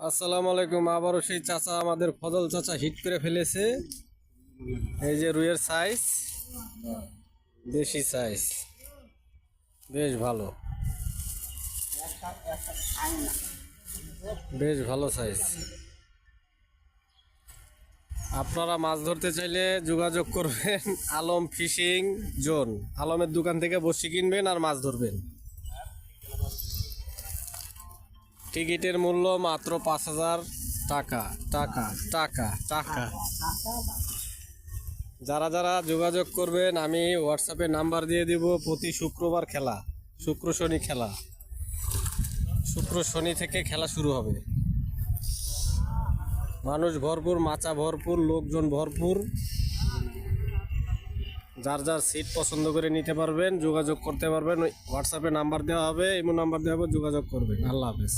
আসসালামু আলাইকুম। আবারও সেই চাচা আমাদের ফজল চাচা হিট করে ফেলেছে। এই যে রুইয়ের সাইজ, দেশি সাইজ, বেশ ভালো, বেশ ভালো সাইজ। আপনারা মাছ ধরতে চাইলে যোগাযোগ করবেন আলম ফিশিং জোন। আলমের দোকান থেকে বড়শি কিনবেন আর মাছ ধরবেন। টিকিটের মূল্য মাত্র 5,000 টাকা টাকা টাকা টাকা। যারা যারা যোগাযোগ করবেন আমি হোয়াটসঅ্যাপে নাম্বার দিয়ে দিব। প্রতি শুক্রবার খেলা, শুক্র শনি খেলা, শুক্র শনি থেকে খেলা শুরু হবে। মানুষ ভরপুর, মাচা ভরপুর, লোকজন ভরপুর। যার যার সিট পছন্দ করে নিতে পারবেন, যোগাযোগ করতে পারবেন। হোয়াটসঅ্যাপে নাম্বার দেওয়া হবে, ইমো নাম্বার দেওয়া হবে, যোগাযোগ করবেন। আল্লাহ হাফেজ।